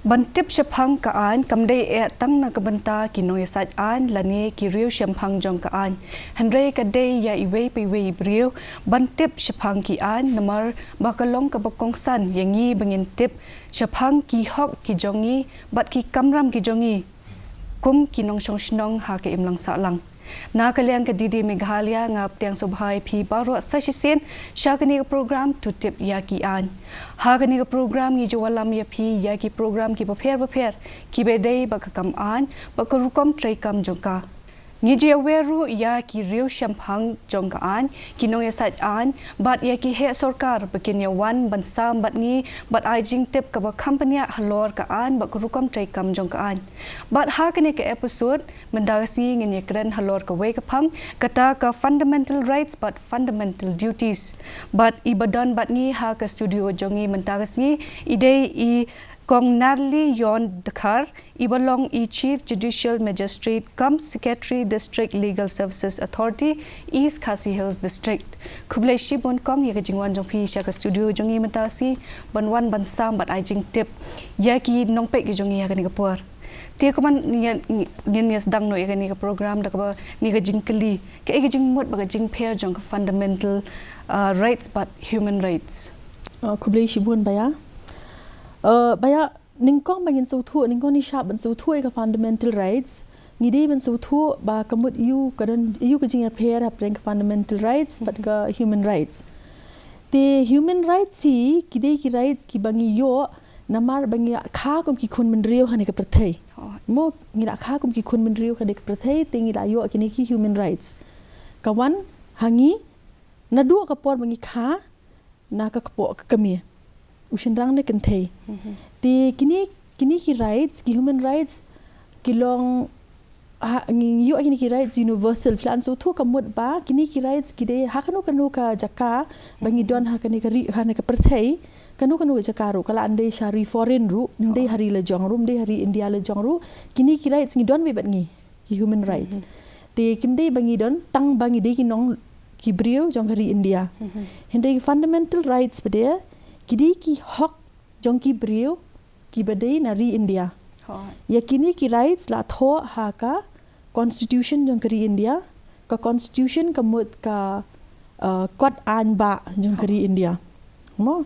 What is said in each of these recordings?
Bantip syapang kaan kamdai tang na kabanta kinong yasat an lani kiriu syapang jong kaan. Henry kadai ya iwe piwe ibriu bantip syapang ki an namar bakalong kabak Kongsan yangi bangintip syapang ki hok ki jongi bat ki Kamram ki jongi kum kinong shnong ha ke imlang salang. Na kaliang kadidi Meghalaya ngap tiang subhay pi baru sasisin syakani program tutip yaki an. Hakani program ni jawalam ya pi yaki program ki paper ki bedai bakakam an bakarukom traikam jongka. Ni jaweru ya ki riu syampang jongka an kinong yasat an bat ya ki he sorkar bakin ya wan bansam bat ni bat ajing tip ka company halor ka an bakarukom traikam jongka an. Bat hakani ke episode mendagasi ngin kren halor ka way kapang kata ka fundamental rights but fundamental duties. Bat ibadan bat ni ha ka studio jongi mendagasi ide I Kong Narli yon Dakar, ibalong Chief Judicial Magistrate cum Secretary District Legal Services Authority, East Khasi Hills District. Kublai Shibon Kong yaga jingwan jong pi syaka studio jongi mentasi banwan bansam bat ajing tip yaki nongpek jongi yaga ni kapur. Dia kuman ni sedang no yaga ni program dak ba ni ga jingkeli ke yaga jing mot baga jing pair jong fundamental rights but human rights. Kublai Shibon baya. Baya ningkong bangin sutu ningkong ni syab ban sutu ka fundamental rights ngide ban sutu ba kamut you kadan you kajing appear hapeng ka fundamental rights but ka human rights the human rights si kide ki rights ki bangi yo namar bangi kha kum ki khun min riu hane ka prathai mo ngira kha kum ki khun min riu hane ka prathai tingira yo kini ki human rights kawan hangi nadu ka por bangi kha na ka po ka kami ushendrang ne kentei ti kini ki rights ki human rights kilong ngi yo kini ki rights universal flan so thu kamut ba kini ki rights kide hakanu kanu ka jaka bangi don hakani ka ri hane ka perthai kanu jaka ru kala andai shari foreign ru ndai hari la jong ru ndai hari india la jong ru kini ki rights ngi don be bat ngi ki human rights ti kimdei bangi don tang bangi de kinong ki brio jong hari india hindai fundamental rights bede kidi ki hak jong ki brio ki badai nari India. Yakini ki rights la tho ha ka constitution jong kari India ka constitution kamut ka kot an ba jong kari India. Mo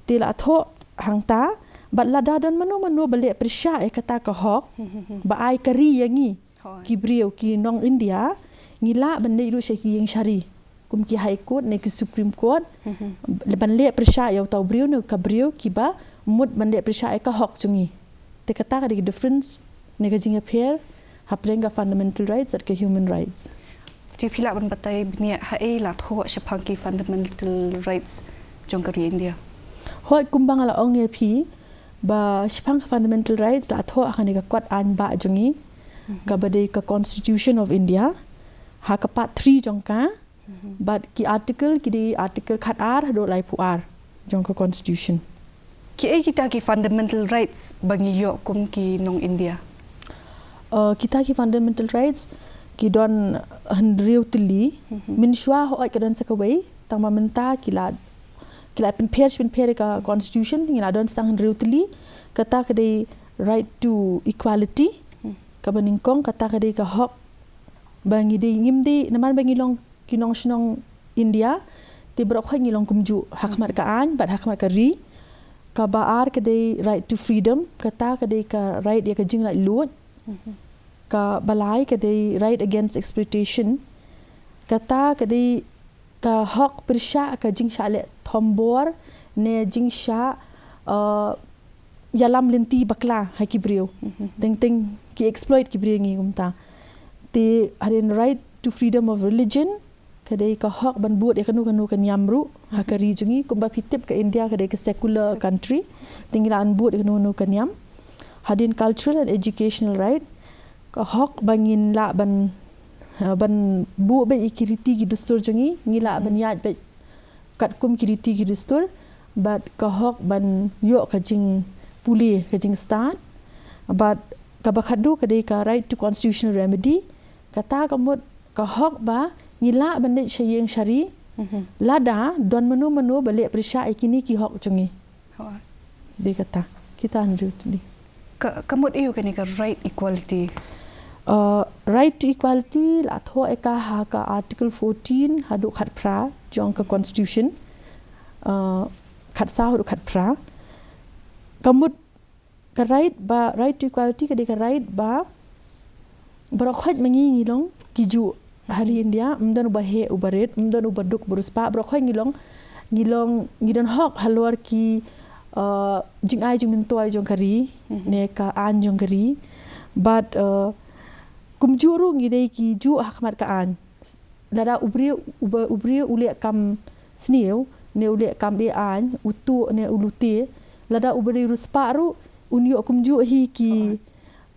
ti la tho hangta bat la dadan manu bale persya kata ka hak ba ai kari yangi ki brio ki nong India ngila bande ru syaki yang syari kum ki high court ne ki supreme court ban le persya yaw taw brio ne ka brio kiba mud ban le persya ka hok chungi te kata ka di difference ne ka jinga pair haplenga fundamental rights at ka human rights ti phila ban batai bnia ha e la tho syapang ki fundamental rights jong kari India hoi kumbang ala ong ye phi ba syapang fundamental rights la tho akani ka kwat an ba jungi ka bade ka constitution of India ha ka part 3 jong ka but ki article khat ar do lai pu ar jong ka constitution ki kita ki fundamental rights bangi yo kum ki nong India kita ki fundamental rights ki don handriu tili min shwa ho ka don sakawai tang mamenta kila pen pair ka constitution ngila don stang handriu tili kata ka dei right to equality ka baningkong kata ka dei ka hok bangi dei ngimdi naman bangi long kinong shnong India ti brok kha ngilong kumju hakmat ka an bat hakmat ka ri ka baar ka dei right to freedom kata ka dei ka right ya ka jing lai lut ka balai ka dei right against exploitation kata ka dei ka hak persya ka jing sha le thombor ne jing sha yalam linti bakla ha ki brio teng ki exploit ki brio ngi umta ti harin right to freedom of religion kadai ka hak ban buat ya kanu kan yamru hakari jungi kumba pitip ka India kadai ka secular country tinggilan buat ya kanu kan yam hadin cultural and educational right ka hak bangin la ban bu be ikiriti gi dustur jungi ngila ban yat be kat kum kiriti gi dustur but ka hak ban yo ka jing puli ka jing stat but ka bakhadu kadai ka right to constitutional remedy kata kamut ka hak ba ngila bandit syayeng syari lada don menu balik persya ikini ki hok chungi dia kata kita andru tadi kamot iyo kani ka right equality. Right to equality la tho eka ha ka article 14 hadu khat pra jong ka constitution khat sa hadu khat pra kamut ka right to equality ka de ka right ba berokhat mengi ngilong kiju hari India mdan ubahe ubaret mdan ubaduk beruspa berokhat ngilong hok halwar ki jing ai jing minto ai jong kari ne ka an jong kari but kumjuru ngidei ki ju hakmat ka an lada ubri ule kam sniu ne ule kam be an utu ne ulute lada ubri rusparu unyo kumju hi ki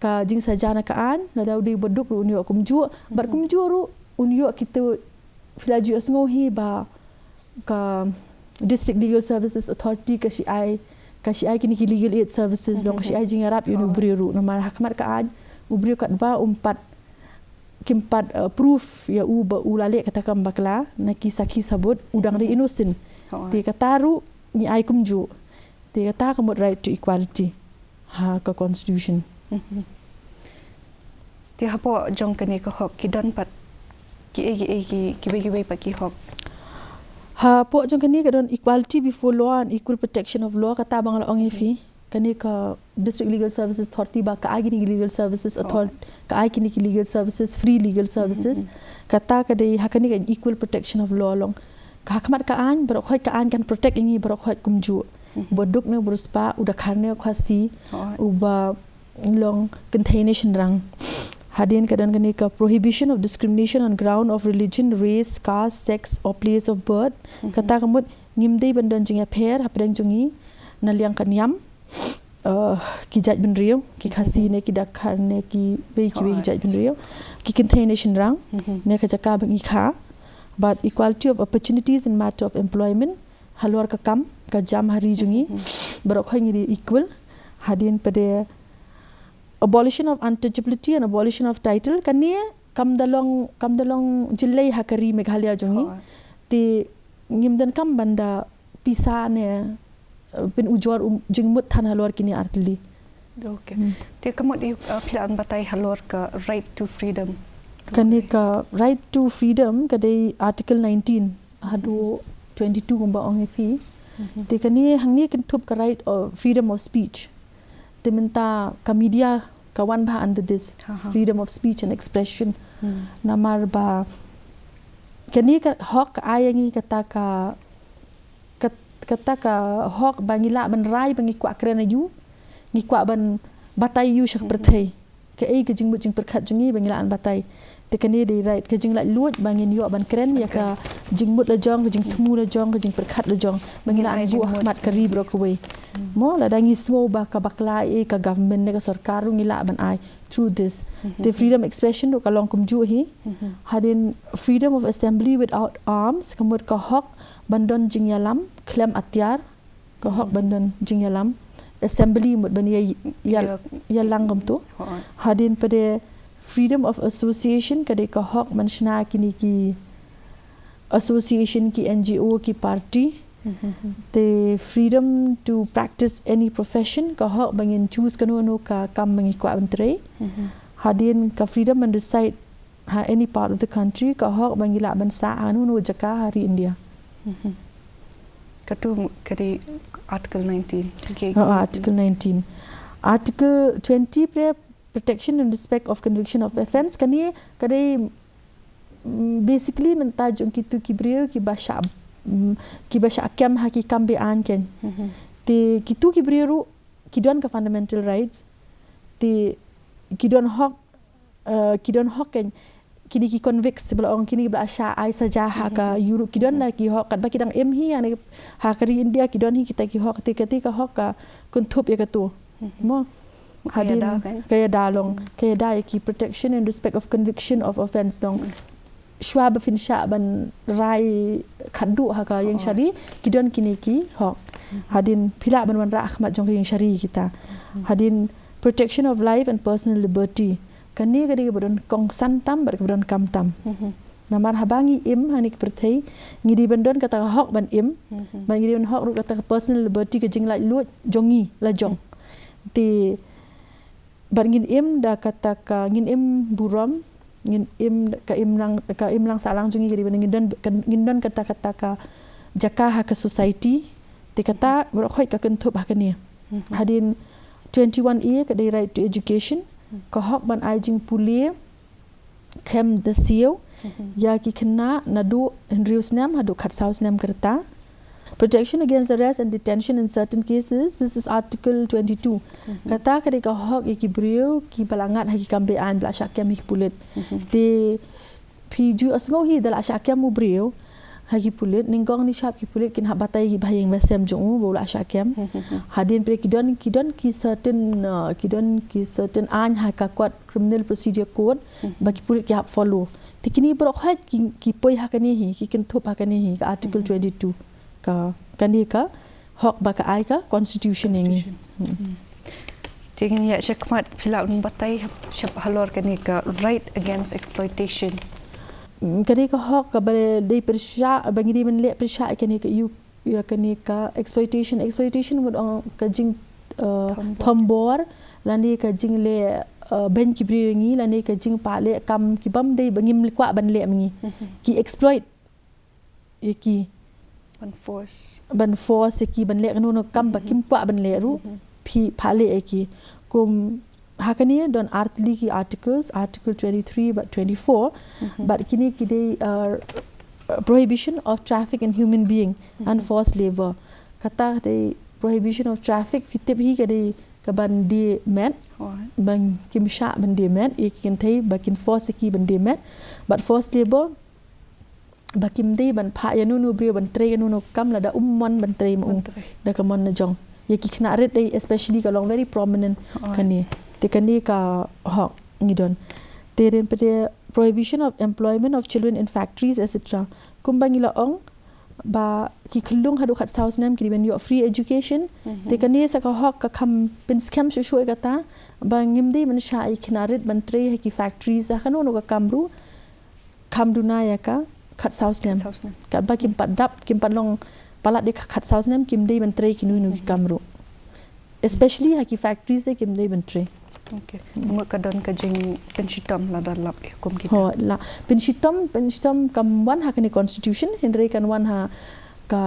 ka jing sajana ka an lada udi beduk unyo kumju bar kumjuru unyo kita filaju asngo hi ba ka district legal services authority ka shi ai kini ki legal aid services dong ka shi ai jing arab uni ubri ru namar hakmat ka an ubri kat ba umpat kimpat proof ya ulale kata kam bakla na kisaki sabut udang ri innocent ti kataru ni ai kumju ti kata kamut right to equality ha ka constitution ti hapo jong kani ka hok ki don pat ki be pa ki hok ha po jong kani ka don equality before law and equal protection of law kata bang la ong fi kani ka district legal services authority ba ka agini legal services authority ka agini legal services free legal services kata ka dei hakani ka equal protection of law long ka hakmat ka an barok khoi ka an kan protect ingi barok khoi kumju boduk ne buruspa uda kharne khasi uba long containation rang hadin kadan kani ka prohibition of discrimination on ground of religion race caste sex or place of birth kata kamut ngimdei bandon jinga pher hapreng jungi naliang kanyam ki jaj bin riu ki khasi ne ki dakhar ne ki be ki jaj bin riu ki containation rang ne ka jaka bangi kha but equality of opportunities in matter of employment halwar ka kam ka jam hari jungi barok khoi equal hadin pade abolition of untouchability and abolition of title kania kam dalong jillai hakari meghalaya jungi ti ngimdan kam banda pisa ne bin ujor jingmut than halwar kini artli okay te kamot yu philan batai halwar ka right to freedom kani ka right to freedom kadai article 19 hadu 22 gumba ong fi te kani hangni kin thup ka right of freedom of speech te minta ka media ka wan ba under this freedom of speech and expression namar ba kani ka hok ayangi kata ka hok bangila ban rai bangi kwa krena yu ni kwa ban batai yu shak perthai ke ai ke jingmut jing perkhat jungi bangila an batai te kani dei right ke jing la luot bangin yu ban kren ya ka jingmut la jong ke jing thmu la jong ke jing perkhat la jong bangila an bu ahmat kari bro ko we mo la dangi svo ba ka bakla e ka government ne ka sarkar ngila ban ai through this the freedom expression do kalong kum ju hi hadin freedom of assembly without arms kamut ka hok bandon jingyalam klem atyar ka hok bandon jingyalam assembly mut ban ya langam tu hadin pade freedom of association kade ka hok manshna kini ki association ki NGO ki party the freedom to practice any profession ka hok bangin choose kanu ka kam bangi kwa bantre hadin ka freedom and decide any part of the country ka hok bangila ban sa anu no jaka hari India katu kadi article 19 article 19 article 20 protection and respect of conviction of offense kani kadai basically mentaj kitu kibriu ki basha kam ha ki kambe an ken te kitu kibriu kidon ka fundamental rights te kidon hok ken kini ki convict sebelum orang kini belasya ai saja ha ka Europe kidon la ki hok kat ba kidang em hi ane ha kari India kidon hi kita ki hok ketika hok ka kuntup ya katu mo hadin kaya dalong kaya dai ki protection and respect of conviction of offense dong shwa ba fin sha ban rai khadu ha ka yang syari kidon kini ki hok hadin pila ban wan ra akhmat jong yang syari kita hadin protection of life and personal liberty kani kadi bodon Kongsan tam bar bodon kam tam namar habangi im hani perthai ngidi bandon kata hok ban im ban ngidi ban hok ru kata personal liberty ke jing la luot jongi la jong ti bar ngin im da kata ka ngin im buram ngin im ka imlang salang jungi kadi ngin don kata ka jaka ha ka society te kata bro khoi ka kan thop ha ka ni hadin 21 year ka dei right to education ka hok ban ai jing pulie kem the seal ya ki khna nadu henrius nam hadu khat saus nam karta protection against arrest and detention in certain cases. This is article 22 kata kadi ka hok ki brio ki balangat ha ki kambe an bla syakem hi pulit te piju asgo hi dala syakem mu brio hagi pulit ninggong ni syap ki pulit kin habatai hi bahayang basem jong bola syakem hadin pre kidon ki certain an ha ka kwat criminal procedure code bagi pulit ki hap follow tikini brok hat ki poi ha kani hi ki kin thop ha kani hi ka article 22 ka kani ka hok ba ka ai ka constitution ni Tingin ya syakmat pila batai syap halor kani ka right against exploitation. Kani ka hok ka bale dei persya bangi di men le persya kani ka you kani ka exploitation wud ka jing thombor lani ka jing le ben ki bringi lani ka jing pa le kam ki bam dei bangim kwa ban le mengi ki exploit ki ban force ki ban le kanu no kam ba kim kwa ban le ru phi pa le ki kum hakani don artli ki article 23 but 24 but kini ki dei prohibition of traffic in human being and forced labor kata dei prohibition of traffic fitip hi ka dei ka ban di met ban kim sha ban di met e kin thei ba kin force ki ban di met but forced labor ba kim dei ban pha ya nu brio ban tre nu no kam la da mon ban tre mu da ka mon na jong ye ki khna ret dei especially ka long very prominent kani te kani ka hok ngidon te ren pe prohibition of employment of children in factories etc kumbangi la ong ba ki khulung hadu khat saus nam ki ben yo free education te kani sa ka hok ka kham pin scam shu shu ka ta ba ngimdi man sha I khinarit ban tre he ki factories a kanu no ka kamru kham dunaya ka khat saus nam ka ba kim pat dap kim pat long palat de khat saus nam kim dei ban tre ki nu ki kamru especially ha ki factories e kim dei ban tre. Okay. Mo kadon ka jing penshitom la dalap kum kita. Ho la penshitom kam wan ha kani constitution henry kan wan ha ka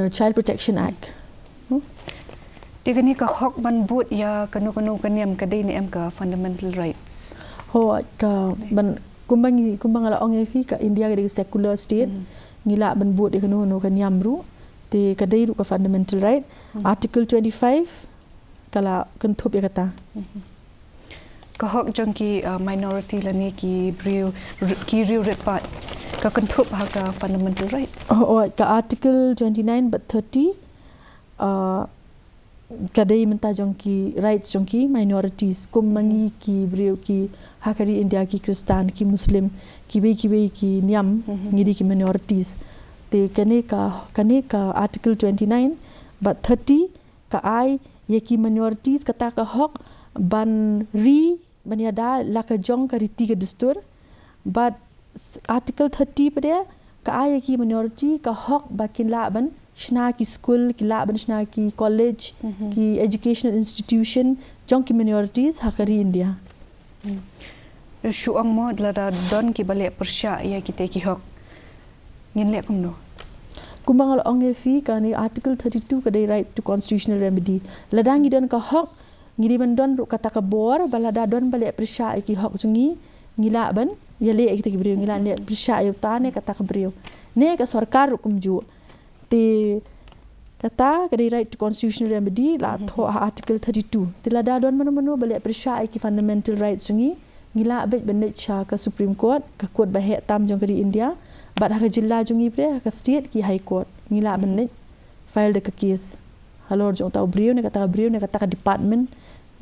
child protection act. Tigani ka hok ban but ya kanu kaniam ka dei ni em ka fundamental rights. Ho ka ban kumbang ala ong fi ka India ka secular state ngila ban but kanu kaniam ru te ka dei ru ka fundamental right article 25 kala kentup ya kata kahok jong ki minority lani ki brio ki riu repat ka kentup ha ka fundamental rights ka article 29 but 30 kadai menta jong ki rights jong ki minorities kum mangi ki brio ki hakari India ki Kristan ki Muslim ki be ki niam ngidi ki minorities te kane ka article 29 but 30 ka ai ye ki minorities kata ka hok ban banyada la ka jong ka riti ka dustur but article 30 pada ka ay ki minority ka hok bakin la ban shna ki school ki la ban shna ki college ki educational institution jong ki minorities hakari India shu ang mo la don ki bale persya ya kita ki hok ngin le kum no kumbangal onge fi kani article 32 ka right to constitutional remedy ladangi don ka hok ngiri ban don kata ka bor balada don bale persya ki hok jungi ngila ban yale kita ki brio ngila le persya yu tane kata ka brio ne ka sarkar kum ju te kata ka right to constitutional remedy la tho article 32 te lada don manu bale persya ki fundamental rights jungi ngila bet ban cha ka supreme court ka court bahe tam jong kari India bat ha jilla jungi pre ha state ki high court ngila ben file de case halor jong tau brio ne kata ka department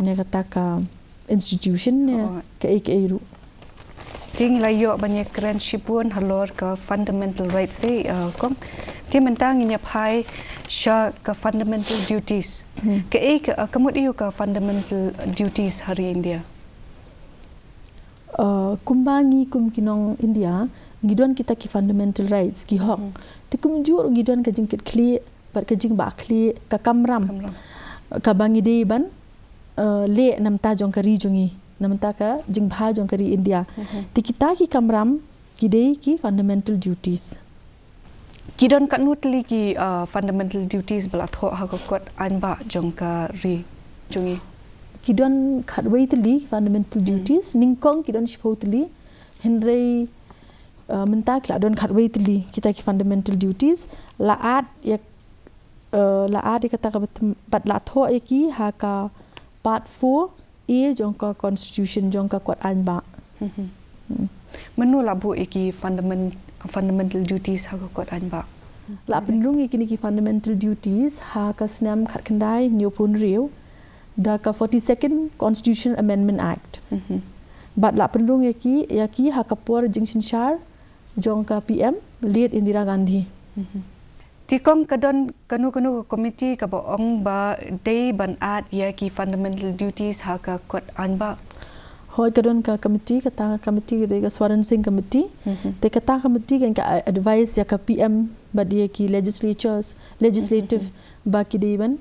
ne kata ka institution ne ka ru ting la yo banyak keren shipun halor ka fundamental rights de kom ti mentang nya phai sha ka fundamental duties ka kamut yu ka fundamental duties hari India kumbangi kum kinong India ngidon kita ki fundamental rights ki hok te kum jur ngidon ka jingkit kli par ka jing ba kli ka kamram ka bangi de ban le namta jong kari jungi namta ka jing bha jong kari India ti kita ki kamram ki dei ki fundamental duties Kidon kat nutli ki fundamental duties bala tho ha ko kot an ba jong ka ri jungi kidon khatwei tli fundamental duties ningkong kidon shpo tli henrei menta kila don khatwei tli kita ki fundamental duties laat ya laat kata ka bat la tho ki ha ka part 4 a jong ka constitution jong ka kwat an ba menu labu iki fundamental duties ha ko kot an ba la penrung iki ki fundamental duties ha ka snam khat khandai nyopun riu da ka 42nd Constitution Amendment Act. But la penrung yaki ha kapor Jingshin Shar jong ka PM lead Indira Gandhi. Tikong kadon kanu committee ka boong ba day ban at yaki fundamental duties ha ka kot an ba. Hoi kadon ka committee kata committee ka Swaran Singh committee. Te kata committee kan ka advice ya ka PM ba dia ki legislative ba ki dewan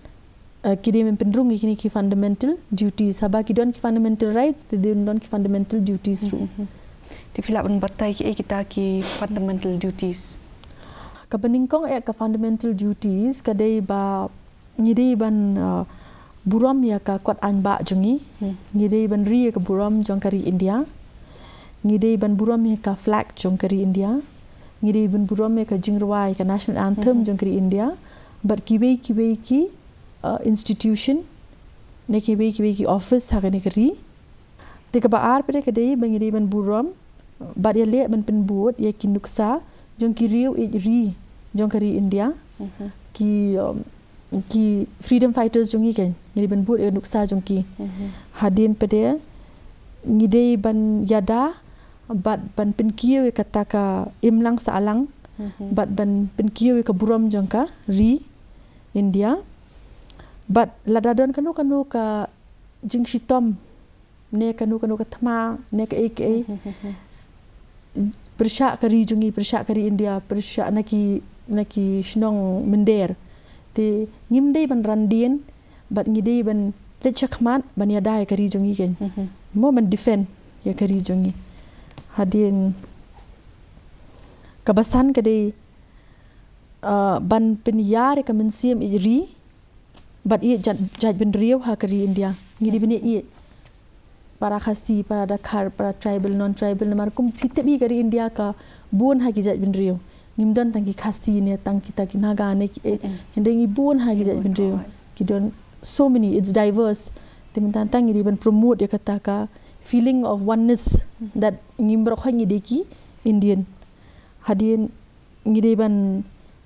kini penrung kini ki fundamental duties haba ki don ki fundamental rights te don ki fundamental duties tu dipila ban batai ki kita ki fundamental duties ka beningkong ka fundamental duties ka dei ba ngidei ban buram ya ka kwat an ba jungi ngidei ban ri ka buram jong kari India ngidei ban buram ya ka flag jong kari India ngidei ban buram ya ka jingrwai ka national anthem jong kari India but kiwei ki institution ne ki office ha ne kari te ka baar pere ka dei bangiri ban buram ba ya le ban pen buot ya ki nuksa jong ki riu ri jong kari India ki freedom fighters jong ikan ngiri ban buot ya nuksa jong ki hadin pede ngidei ban yada bat ban pen kieu kata ka imlang sa alang bat ban pen kieu ka buram jong ka ri India but ladadon kanu ka jingshitom ne kanu ka thma ne ka ek persha kari jungi persha kari India persha naki shnong mender te ngimdei ban randien but ngidei ban lechakmat ban yadai kari jungi ken mo ban defend ya kari jungi hadin kabasan kadei ban penyar ka mensiam iri but ia jaj ben riau ha kari India ngidi bini ia para khasi para dakhar para tribal non tribal namar kum fitebi kari India ka bun ha ki jaj ben riau ngimdan tangki khasi ne tang kita ki naga ne hendengi bun ha ki jaj ben riau ki don so many it's diverse timintan tang ngidi ban promote ya kata ka feeling of oneness that ngimbro kha ngidi ki Indian hadin ngidi ban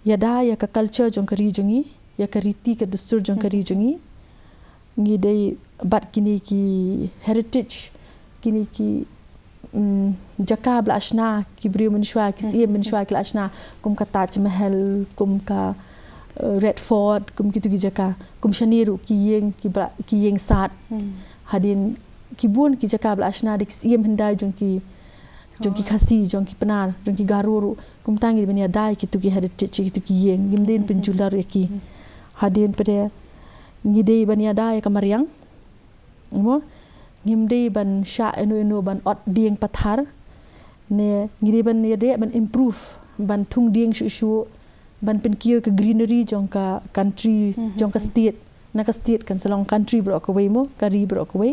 yada ya ka culture jong kari jungi ya kariti ka dustur jong kari jungi ngidei bat kini ki heritage kini ki jaka bla ashna ki brio menshwa ki siem menshwa ki ashna kum ka Taj Mahal kum ka Red Fort kum ki tu ki jaka kum shaniru ki yeng sat hadin ki bun ki jaka bla ashna dik siem hendai jong ki khasi jong ki penar jong ki garuru kum tangi benia dai ki tu ki heritage ki tu ki yeng gimden penjular ki hadin pada ngidei ban yada ya kamariang mo ngimdei ban sha enu ban ot dieng pathar ne ngidei ban yade ban improve ban thung dieng shu ban pen kiyo ka greenery jong ka country jong ka state na ka state kan salong country bro ko we mo kari bro ko we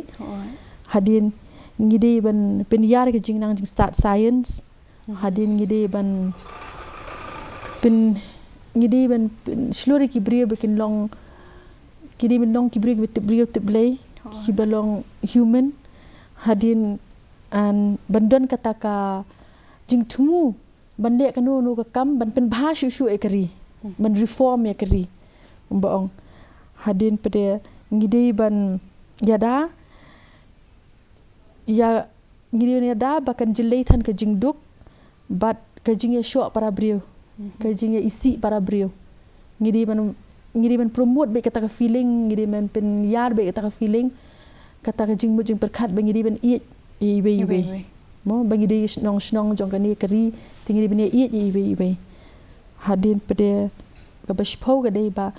hadin ngidei ban pen yar ka jingnang jing start science hadin ngidei ban pen ngidi ban shlori ki brio bekin long kidi ben long ki brio teblei ki balong human hadin an bandon kata ka jing thumu bande kanu nu ka kam ban pen bha shu e kari ban reform ya kari umbaong hadin pede ngidi ban yada ya ngidi yada bakan jelei than ka jing duk bat ka jing ya sho para brio kajing isi para brio ngidi ban promote be kata ka feeling ngidi ban pen yar be kata ka feeling kata ka jing mujing perkhat ba ngidi ban ibe mo ba ngidi snong jong kani kari tingiri ban ibe hadin pede ka bashpau ga dei ba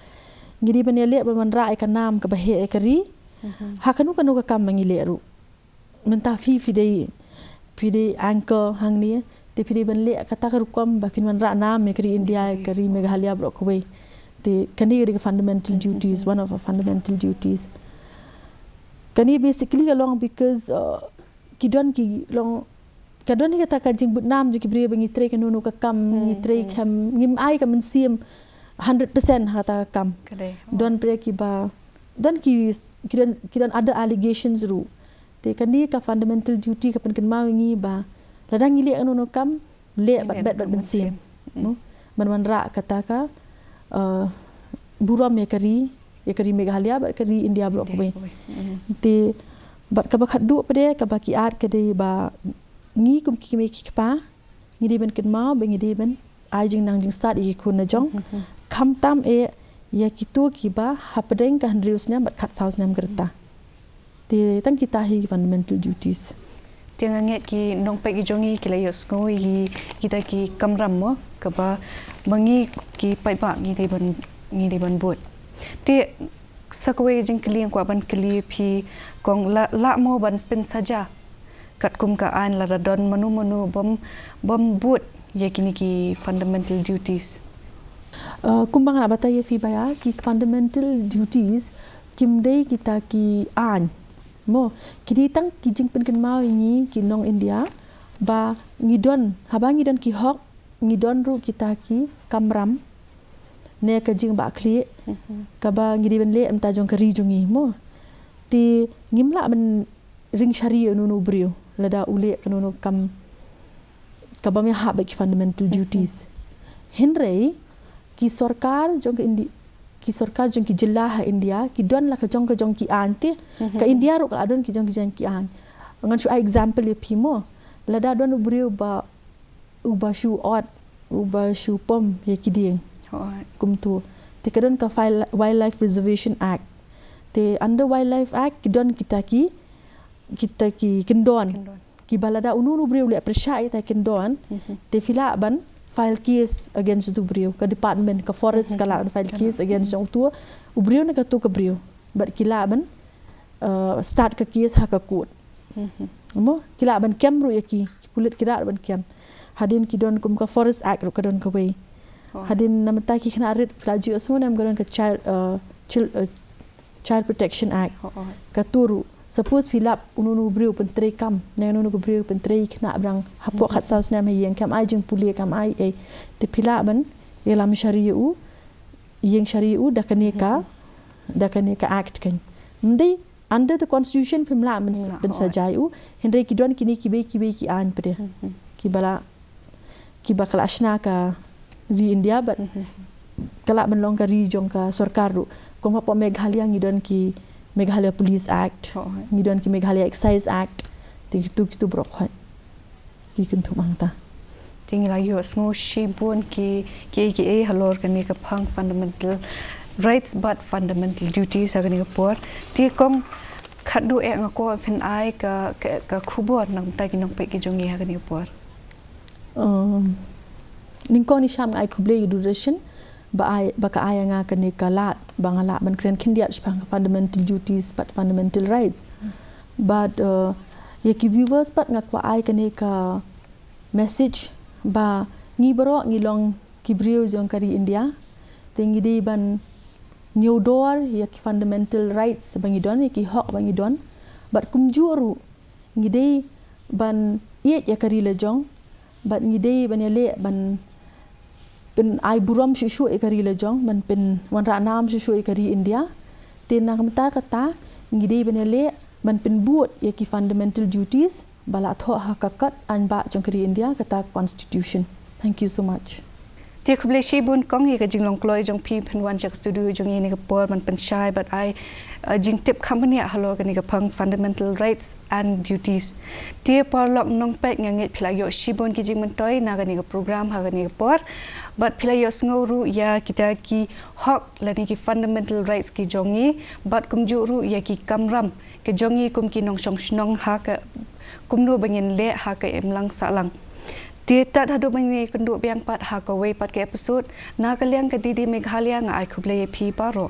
ngidi ban le ba man ra ka nam ka ba he kari hakanu kanu ka kam mangile ru mentah fi dei anchor hang ni te fi ban le kata ka rukom ba fin man ra nam me kri India kri Meghalaya brok we te kani ri fundamental duties, one of our fundamental duties. Kani basically along because kidon ki long kadon ni kata ka jing but nam ji ki bre bangi tre kanu no ka kam ni tre kam ngim ai ka men sim 100% kata kam don bre ki ba don kidan ada allegations ru te kani ka fundamental duty ka pen kan ma ngi ba ladang ile anu no kam le bat ben sim man ra kata ka buram ya kari Meghalaya bat kari India blok we te bat ka bakhat du pade ka baki art ka de ba ngi kum ki me ki pa ngi de ben kan ma be ngi de ben ai jing nang jing start i kun na jong kham tam e ya kitu ki ba hapdeng ka handrius nya bat khat saus nam gerta te tang kita hi fundamental duties tiang nget ki nong pe ki jongi ki la yos ngoi kita ki kamram mo ka ba mangi ki pai ba ngi de ban bot te sakwe jing kliang kwa ban kli phi kong la mo ban pen saja kat kum ka an la don manu bom bot ye kini ki fundamental duties kumbang na bata ye fi baya ki fundamental duties kim dei kita ki an mo kini tang ki jing pen kan mau ni ki nong India ba ngidon haba ngidon ki hok ngidon ru kita ki kamram ne ka jing ba kli ka ba ngidi ben le am ta jong kari jungi mo ti ngimla ben ring syari nu brio lada ule kanu kam ka ba me ha ba ki fundamental duties henrei ki sarkar jong ki sarkar jong ki jilla ha India ki don la ka jong ki an ti ka India ro ka don ki jong ki an ngan su example ye pimo lada don brio ba shu ot uba shu pom ye ki ding kum tu te kadon ka Wildlife Preservation Act te under Wildlife Act kidon kita ki kendon ki balada unu brio le persai ta kendon te fila ban file case against tu brio ka department ka forest kala file case against tu brio na ka tu ka brio bat kila ban start ka case ha ka court mo kila ban kem ru yaki pulit kira ban kem hadin kidon kum ka Forest Act ru kadon ka we hadin namata ki khna rit flaju so nam gadon ka Child Protection Act ka turu suppose fill up unu brio pen tre kam na unu brio pen tre khna brang hapok khat saus nam yeng kam ai jing pulia kam ai e te phila ban yelam shariu yeng shariu da kane ka act kan ndi under the constitution phimla ben sajaiu henry kidon kini kibe ki an pade kiba kala ashna ka di India but kala ben long ka ri jong ka sarkar ru kom pa Meghalaya ngidon ki Meghalaya Police Act ngidon ki Meghalaya Excise Act ti tu brok khat ki kun thu mangta tingla yo sngo shibun ki e halor kani ka phang fundamental rights but fundamental duties agani ka por ti kong khadu e ngako phin ai ka khubor nang ta ki nong pe ki jongi agani por ningko ni sham ai khuble duration ba ka aya nga kani kalat bangala ban kren kindiat spang fundamental duties but fundamental rights but ki viewers pat nga kwa ai kani ka message ba ngi baro ngi long kibrio jong kari India tingi di ban new door ki fundamental rights bangi don ki hak bangi don but kumjuru ngi dei ban yet ya kari le jong but ngi dei ban le ban pen ai buram shu ekari le jong man pen wan ra nam shu ekari India tin na kamta kata ngi dei benele man pen buat ye ki fundamental duties bala tho hakakat an ba jong kari India kata constitution. Thank you so much. Ti khuble shi bun kong ye ka jinglong kloi jong pi pen wan jak studio jong ye ni ka por man pen shai but I jing tip company halor ka ni ka phang fundamental rights and duties ti por lok nong pek nganget phila yo shi bun ki jing man toy na ka ni ka program ha ka ni ka por but phila yo sngoru ya kita ki hok la ni ki fundamental rights ki jongi but kum ju ru ya ki kamram ke jongi kum ki nong song snong ha ka kum no bangin le ha ka emlang salang ti tat hadu bangni kundu biang pat ha ka we pat ke episode na ka liang ka didi Meghalaya nga ai khuble phi paro